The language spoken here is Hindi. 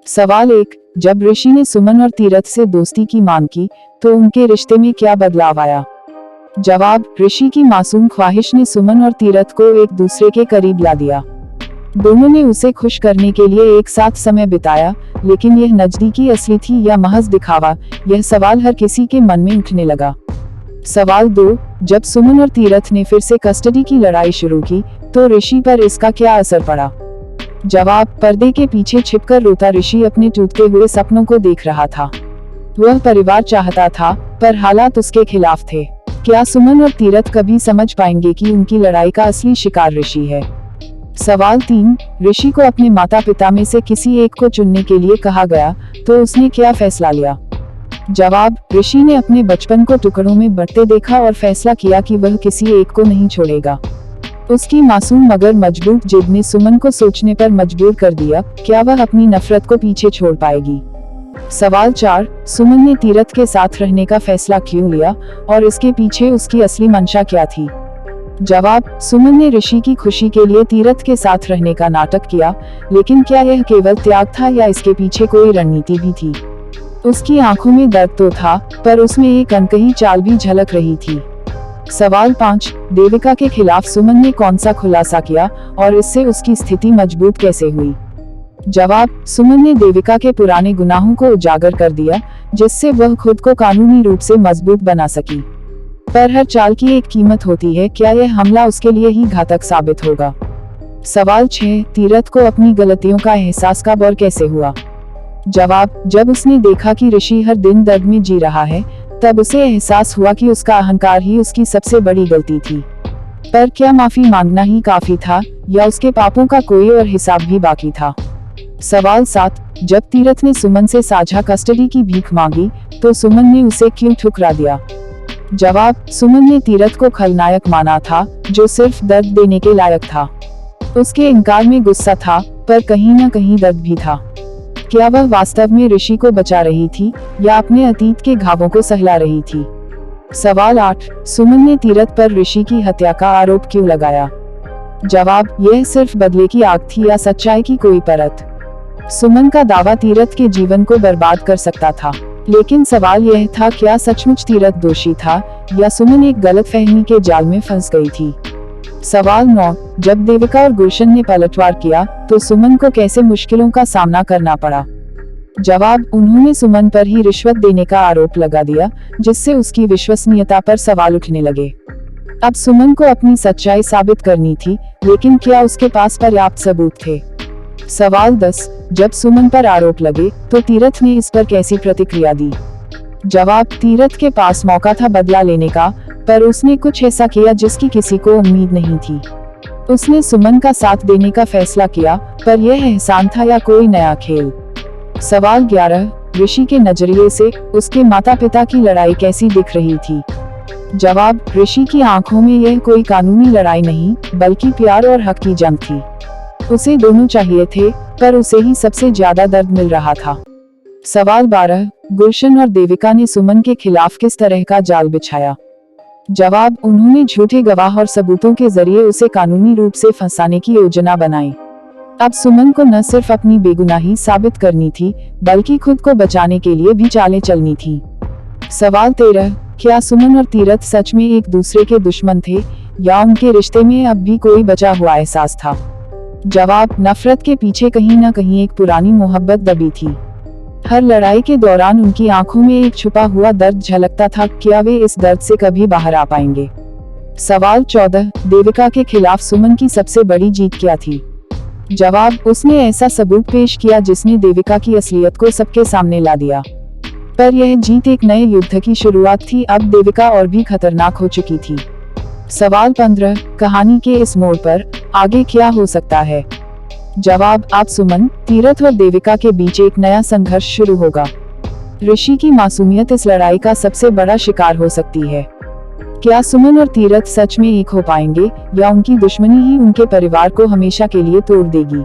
सवाल 1, जब ऋषि ने सुमन और तीरथ से दोस्ती की मांग की तो उनके रिश्ते में क्या बदलाव आया? जवाब, ऋषि की मासूम ख्वाहिश ने सुमन और तीरथ को एक दूसरे के करीब ला दिया। दोनों ने उसे खुश करने के लिए एक साथ समय बिताया, लेकिन यह नजदीकी असली थी या महज दिखावा, यह सवाल हर किसी के मन में उठने लगा। सवाल 2, जब सुमन और तीरथ ने फिर से कस्टडी की लड़ाई शुरू की तो ऋषि पर इसका क्या असर पड़ा? जवाब, पर्दे के पीछे छिपकर रोता ऋषि अपने टूटते हुए सपनों को देख रहा था। वह परिवार चाहता था, पर हालात उसके खिलाफ थे। क्या सुमन और तीरथ कभी समझ पाएंगे कि उनकी लड़ाई का असली शिकार ऋषि है? सवाल 3, ऋषि को अपने माता पिता में से किसी एक को चुनने के लिए कहा गया तो उसने क्या फैसला लिया? जवाब, ऋषि ने अपने बचपन को टुकड़ों में बंटते देखा और फैसला किया कि वह किसी एक को नहीं छोड़ेगा। उसकी मासूम मगर मजबूत जिद ने सुमन को सोचने पर मजबूर कर दिया, क्या वह अपनी नफरत को पीछे छोड़ पाएगी? सवाल 4, सुमन ने तीरथ के साथ रहने का फैसला क्यों लिया और इसके पीछे उसकी असली मंशा क्या थी? जवाब, सुमन ने ऋषि की खुशी के लिए तीरथ के साथ रहने का नाटक किया, लेकिन क्या यह केवल त्याग था या इसके पीछे कोई रणनीति भी थी? उसकी आंखों में दर्द तो था, पर उसमें एक अनकही चाल भी झलक रही थी। सवाल 5, देविका के खिलाफ सुमन ने कौन सा खुलासा किया और इससे उसकी स्थिति मजबूत कैसे हुई? जवाब, सुमन ने देविका के पुराने गुनाहों को उजागर कर दिया, जिससे वह खुद को कानूनी रूप से मजबूत बना सकी। पर हर चाल की एक कीमत होती है, क्या यह हमला उसके लिए ही घातक साबित होगा? सवाल 6, तीरथ को अपनी गलतियों का एहसास कब और कैसे हुआ? जवाब, जब उसने देखा कि ऋषि हर दिन दर्द में जी रहा है, तब उसे एहसास हुआ कि उसका अहंकार ही उसकी सबसे बड़ी गलती थी। पर क्या माफी मांगना ही काफी था या उसके पापों का कोई और हिसाब भी बाकी था? सवाल 7, जब तीरथ ने सुमन से साझा कस्टडी की भीख मांगी तो सुमन ने उसे क्यों ठुकरा दिया? जवाब, सुमन ने तीरथ को खलनायक माना था, जो सिर्फ दर्द देने के लायक था। उसके इनकार में गुस्सा था, पर कहीं न कहीं दर्द भी था। क्या वह वास्तव में ऋषि को बचा रही थी या अपने अतीत के घावों को सहला रही थी? सवाल 8, सुमन ने तीरथ पर ऋषि की हत्या का आरोप क्यों लगाया? जवाब, यह सिर्फ बदले की आग थी या सच्चाई की कोई परत? सुमन का दावा तीरथ के जीवन को बर्बाद कर सकता था, लेकिन सवाल यह था, क्या सचमुच तीरथ दोषी था या सुमन एक गलतफहमी के जाल में फंस गई थी? सवाल 9, जब देविका और गुलशन ने पलटवार किया तो सुमन को कैसे मुश्किलों का सामना करना पड़ा? जवाब, उन्होंने सुमन पर ही रिश्वत देने का आरोप लगा दिया, जिससे उसकी विश्वसनीयता पर सवाल उठने लगे। अब सुमन को अपनी सच्चाई साबित करनी थी, लेकिन क्या उसके पास पर्याप्त सबूत थे? सवाल 10, जब सुमन पर आरोप लगे तो तीरथ ने इस पर कैसी प्रतिक्रिया दी? जवाब, तीरथ के पास मौका था बदला लेने का, पर उसने कुछ ऐसा किया जिसकी किसी को उम्मीद नहीं थी। उसने सुमन का साथ देने का फैसला किया, पर यह एहसान था या कोई नया खेल? सवाल 11, ऋषि के नजरिए से उसके माता पिता की लड़ाई कैसी दिख रही थी? जवाब, ऋषि की आंखों में यह कोई कानूनी लड़ाई नहीं, बल्कि प्यार और हक की जंग थी। उसे दोनों चाहिए थे, पर उसे ही सबसे ज्यादा दर्द मिल रहा था। सवाल 12, गुलशन और देविका ने सुमन के खिलाफ किस तरह का जाल बिछाया? जवाब, उन्होंने झूठे गवाह और सबूतों के जरिए उसे कानूनी रूप से फंसाने की योजना बनाई। अब सुमन को न सिर्फ अपनी बेगुनाही साबित करनी थी, बल्कि खुद को बचाने के लिए भी चालें चलनी थी। सवाल 13, क्या सुमन और तीरथ सच में एक दूसरे के दुश्मन थे या उनके रिश्ते में अब भी कोई बचा हुआ एहसास था? जवाब, नफरत के पीछे कहीं न कहीं एक पुरानी मोहब्बत दबी थी। हर लड़ाई के दौरान उनकी आंखों में एक छुपा हुआ दर्द झलकता था, क्या वे इस दर्द से कभी बाहर आ पाएंगे? सवाल 14, देविका के खिलाफ सुमन की सबसे बड़ी जीत क्या थी? जवाब, उसने ऐसा सबूत पेश किया जिसने देविका की असलियत को सबके सामने ला दिया। पर यह जीत एक नए युद्ध की शुरुआत थी, अब देविका और भी खतरनाक हो चुकी थी। सवाल 15, कहानी के इस मोड़ पर आगे क्या हो सकता है? जवाब, अब सुमन, तीरथ और देविका के बीच एक नया संघर्ष शुरू होगा। ऋषि की मासूमियत इस लड़ाई का सबसे बड़ा शिकार हो सकती है। क्या सुमन और तीरथ सच में एक हो पाएंगे या उनकी दुश्मनी ही उनके परिवार को हमेशा के लिए तोड़ देगी?